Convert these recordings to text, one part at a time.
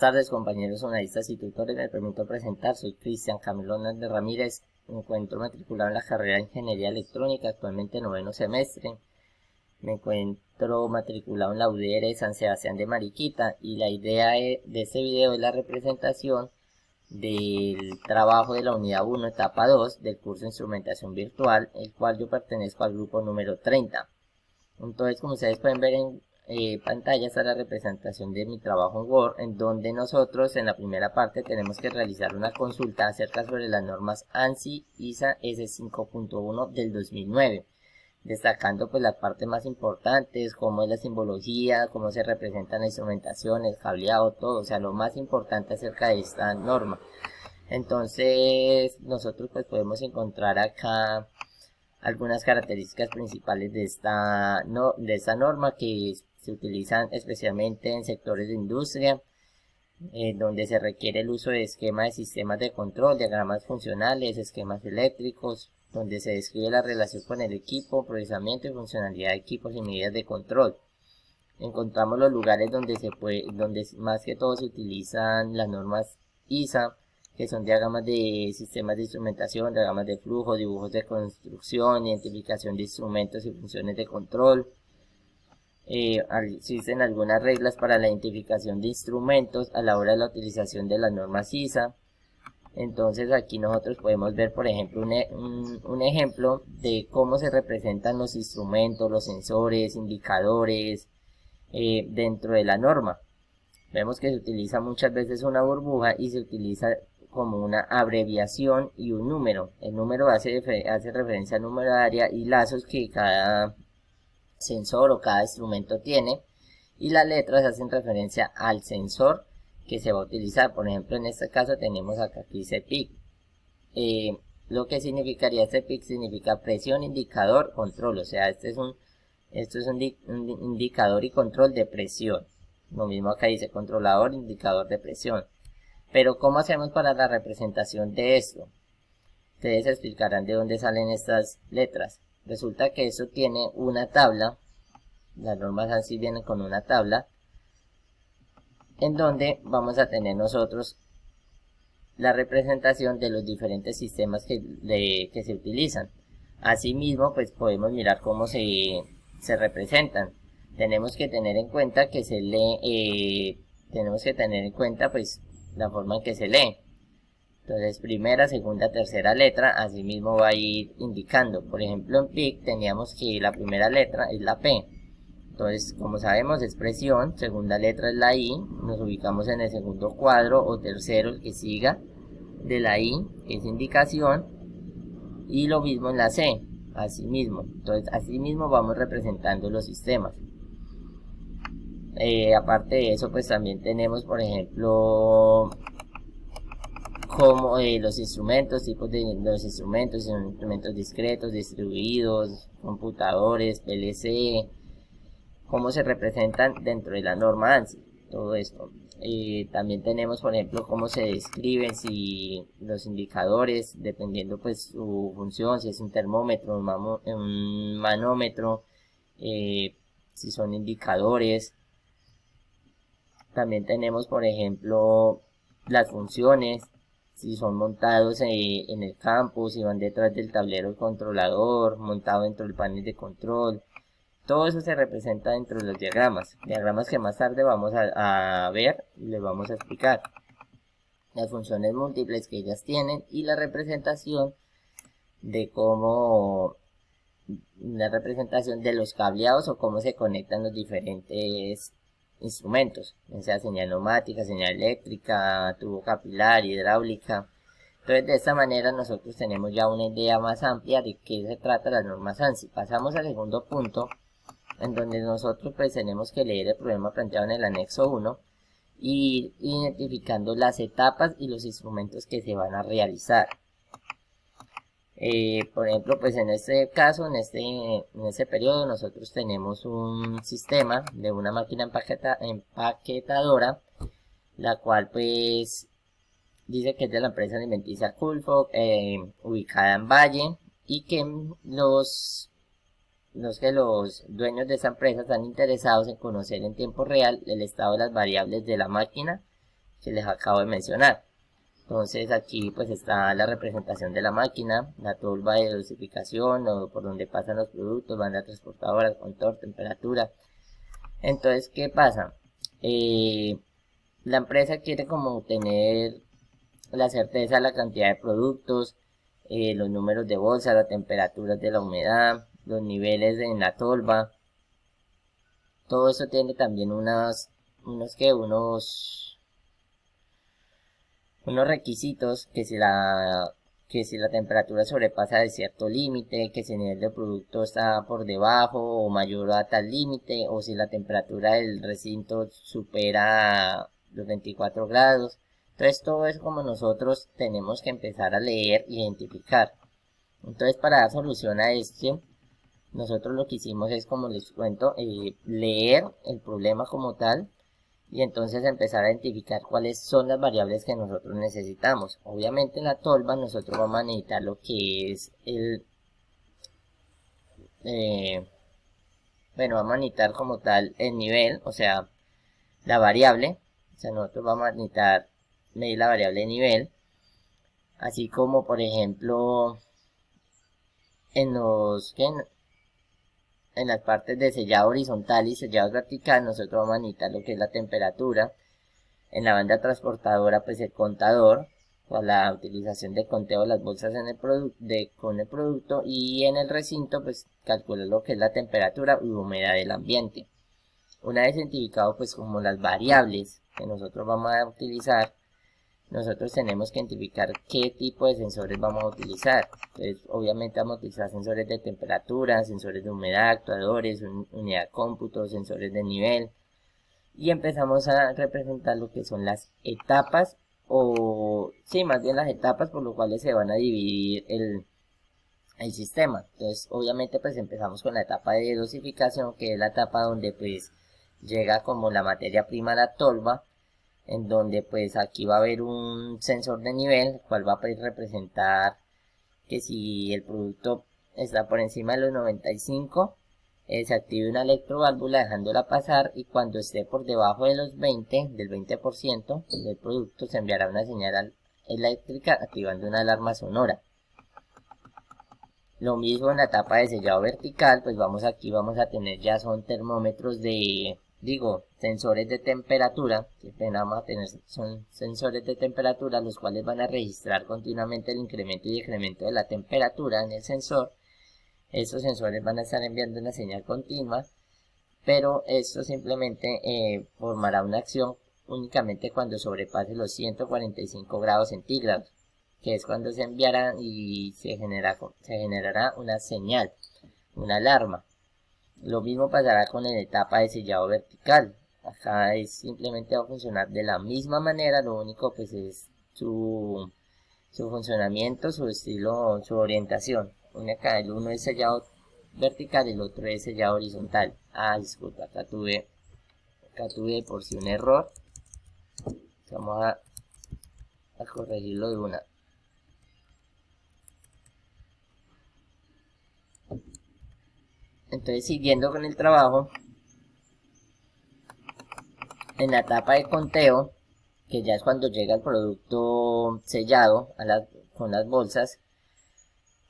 Buenas tardes, compañeros analistas y tutores. Me permito presentar, soy Cristian Camilo Hernández Ramírez. Me encuentro matriculado en la carrera de Ingeniería Electrónica, actualmente noveno semestre. Me encuentro matriculado en la UDR San Sebastián de Mariquita y la idea de este video es la representación del trabajo de la unidad 1, etapa 2 del curso de instrumentación virtual, el cual yo pertenezco al grupo número 30. Entonces, como ustedes pueden ver en pantalla, está la representación de mi trabajo en Word, en donde nosotros en la primera parte tenemos que realizar una consulta acerca sobre las normas ANSI ISA S5.1 del 2009, destacando pues las partes más importantes, como es la simbología, cómo se representan la instrumentación, el cableado, todo, o sea, lo más importante acerca de esta norma. Entonces, nosotros pues podemos encontrar acá algunas características principales de esta norma que se utilizan especialmente en sectores de industria, donde se requiere el uso de esquemas de sistemas de control, diagramas funcionales, esquemas eléctricos, donde se describe la relación con el equipo, procesamiento y funcionalidad de equipos y medidas de control. Encontramos los lugares donde donde más que todo se utilizan las normas ISA, que son diagramas de sistemas de instrumentación, diagramas de flujo, dibujos de construcción, identificación de instrumentos y funciones de control. Existen algunas reglas para la identificación de instrumentos a la hora de la utilización de las normas ISA. Entonces aquí nosotros podemos ver, por ejemplo, un ejemplo de cómo se representan los instrumentos, los sensores, indicadores dentro de la norma. Vemos que se utiliza muchas veces una burbuja y se utiliza como una abreviación y un número. El número hace referencia al número de área y lazos que cada sensor o cada instrumento tiene, y las letras hacen referencia al sensor que se va a utilizar. Por ejemplo, en este caso tenemos acá que dice PIC. Lo que significaría este PIC significa presión, indicador, control. O sea, esto es un indicador y control de presión. Lo mismo acá dice controlador, indicador de presión. Pero ¿cómo hacemos para la representación de esto? Ustedes explicarán de dónde salen estas letras. Resulta que esto tiene una tabla, las normas ANSI vienen con una tabla, en donde vamos a tener nosotros la representación de los diferentes sistemas que se utilizan. Asimismo, pues podemos mirar cómo se representan. Tenemos que tener en cuenta que se lee, pues la forma en que se lee. Entonces, primera, segunda, tercera letra, asimismo va a ir indicando. Por ejemplo, en PIC teníamos que la primera letra es la P. Entonces, como sabemos, es presión, segunda letra es la I, nos ubicamos en el segundo cuadro o tercero, el que siga de la I, que es indicación, y lo mismo en la C, asimismo. Entonces, asimismo vamos representando los sistemas. Aparte de eso, pues también tenemos, por ejemplo, como los instrumentos, tipos de los instrumentos, son instrumentos discretos, distribuidos, computadores, PLC, cómo se representan dentro de la norma ANSI, todo esto. También tenemos, por ejemplo, cómo se describen si los indicadores, dependiendo pues su función, si es un termómetro, un manómetro, si son indicadores. También tenemos, por ejemplo, las funciones, si son montados en el campo, si van detrás del tablero controlador, montado dentro del panel de control. Todo eso se representa dentro de los diagramas que más tarde vamos a ver y les vamos a explicar. Las funciones múltiples que ellas tienen y la representación de cómo, la representación de los cableados o cómo se conectan los diferentes instrumentos, ya sea señal neumática, señal eléctrica, tubo capilar, hidráulica. Entonces, de esta manera nosotros tenemos ya una idea más amplia de qué se trata las normas ANSI. Pasamos al segundo punto, en donde nosotros pues tenemos que leer el problema planteado en el anexo 1 y identificando las etapas y los instrumentos que se van a realizar. Por ejemplo, pues en este caso, en este periodo, nosotros tenemos un sistema de una máquina empaquetadora, la cual pues dice que es de la empresa alimenticia Culfo, ubicada en Valle, y que los dueños de esa empresa están interesados en conocer en tiempo real el estado de las variables de la máquina que les acabo de mencionar. Entonces aquí pues está la representación de la máquina, la tolva de dosificación o por donde pasan los productos, banda transportadora, control, temperatura. Entonces, ¿qué pasa? La empresa quiere como tener la certeza de la cantidad de productos, los números de bolsa, la temperatura de la humedad, los niveles en la tolva. Todo eso tiene también unos requisitos que si la temperatura sobrepasa de cierto límite, que si el nivel de producto está por debajo o mayor a tal límite, o si la temperatura del recinto supera los 24 grados. Entonces todo eso como nosotros tenemos que empezar a leer e identificar. Entonces para dar solución a esto, nosotros lo que hicimos es, como les cuento, leer el problema como tal y entonces empezar a identificar cuáles son las variables que nosotros necesitamos. Obviamente en la tolva nosotros vamos a necesitar lo que es vamos a necesitar como tal el nivel, o sea, la variable. O sea, nosotros vamos a necesitar medir la variable de nivel, así como por ejemplo en las partes de sellado horizontal y sellado vertical, nosotros vamos a necesitar lo que es la temperatura. En la banda transportadora, pues el contador, o la utilización de conteo de las bolsas en con el producto, y en el recinto, pues calcular lo que es la temperatura y humedad del ambiente. Una vez identificado, pues como las variables que nosotros vamos a utilizar, nosotros tenemos que identificar qué tipo de sensores vamos a utilizar. Entonces, obviamente vamos a utilizar sensores de temperatura, sensores de humedad, actuadores, unidad de cómputo, sensores de nivel. Y empezamos a representar lo que son las etapas, o sí, más bien las etapas por lo cuales se van a dividir el sistema. Entonces, obviamente, pues empezamos con la etapa de dosificación, que es la etapa donde pues llega como la materia prima a la tolva, en donde pues aquí va a haber un sensor de nivel, cual va a representar que si el producto está por encima de los 95, se active una electroválvula dejándola pasar, y cuando esté por debajo de los 20, del 20% del producto, se enviará una señal eléctrica activando una alarma sonora. Lo mismo en la etapa de sellado vertical, pues vamos a tener, ya son termómetros sensores de temperatura, que vamos a tener, son sensores de temperatura, los cuales van a registrar continuamente el incremento y decremento de la temperatura en el sensor. Estos sensores van a estar enviando una señal continua, pero esto simplemente formará una acción únicamente cuando sobrepase los 145 grados centígrados, que es cuando se enviará y se generará una señal, una alarma. Lo mismo pasará con la etapa de sellado vertical. Acá simplemente va a funcionar de la misma manera, lo único pues es su funcionamiento, su estilo, su orientación. El uno es sellado vertical y el otro es sellado horizontal. Disculpa, acá tuve por si un error. Vamos a corregirlo de una. Entonces, siguiendo con el trabajo, en la etapa de conteo, que ya es cuando llega el producto sellado con las bolsas,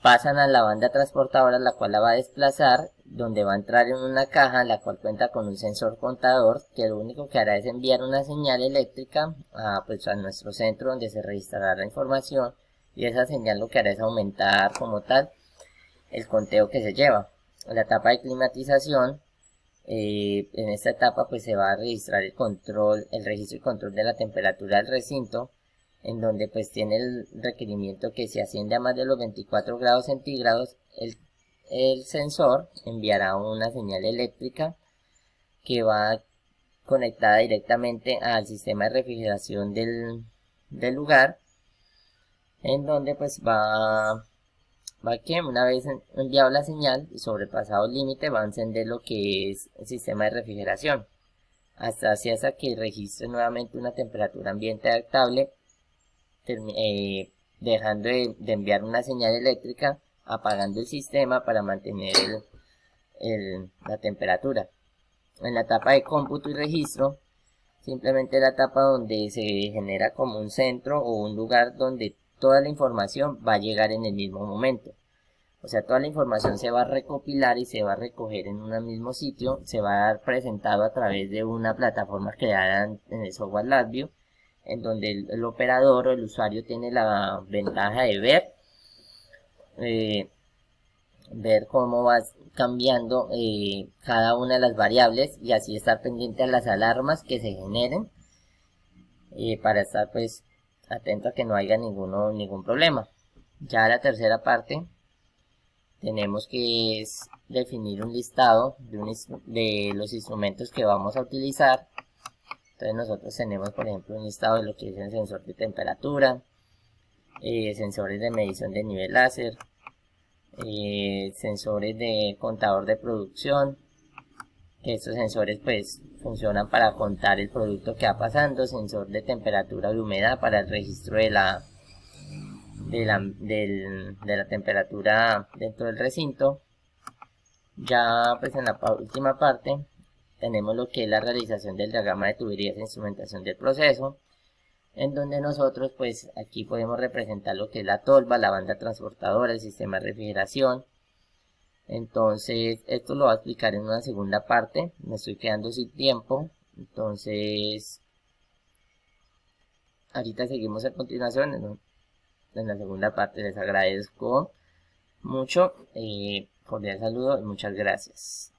pasan a la banda transportadora, la cual la va a desplazar, donde va a entrar en una caja, la cual cuenta con un sensor contador, que lo único que hará es enviar una señal eléctrica a nuestro centro, donde se registrará la información, y esa señal lo que hará es aumentar como tal el conteo que se lleva. En la etapa de climatización, en esta etapa pues se va a registrar el registro y control de la temperatura del recinto, en donde pues tiene el requerimiento que si asciende a más de los 24 grados centígrados, el sensor enviará una señal eléctrica que va conectada directamente al sistema de refrigeración del lugar, en donde pues una vez enviado la señal y sobrepasado el límite, va a encender lo que es el sistema de refrigeración, hasta que registre nuevamente una temperatura ambiente adaptable, dejando de enviar una señal eléctrica, apagando el sistema para mantener la temperatura. En la etapa de cómputo y registro, simplemente la etapa donde se genera como un centro o un lugar donde toda la información va a llegar en el mismo momento. O sea, toda la información se va a recopilar y se va a recoger en un mismo sitio, se va a dar presentado a través de una plataforma creada en el software LabVIEW, en donde el operador o el usuario tiene la ventaja de eh, ver cómo va cambiando cada una de las variables y así estar pendiente a las alarmas que se generen para estar pues atento a que no haya ningún problema. Ya la tercera parte tenemos que definir un listado de los instrumentos que vamos a utilizar. Entonces nosotros tenemos por ejemplo un listado de lo que es el sensor de temperatura, sensores de medición de nivel láser, sensores de contador de producción, que estos sensores pues funcionan para contar el producto que va pasando, sensor de temperatura y humedad para el registro de la temperatura dentro del recinto. Ya pues en la última parte tenemos lo que es la realización del diagrama de tuberías e instrumentación del proceso, en donde nosotros pues aquí podemos representar lo que es la tolva, la banda transportadora, el sistema de refrigeración. Entonces esto lo voy a explicar en una segunda parte, me estoy quedando sin tiempo, entonces ahorita seguimos a continuación en la segunda parte. Les agradezco mucho, cordial saludo y muchas gracias.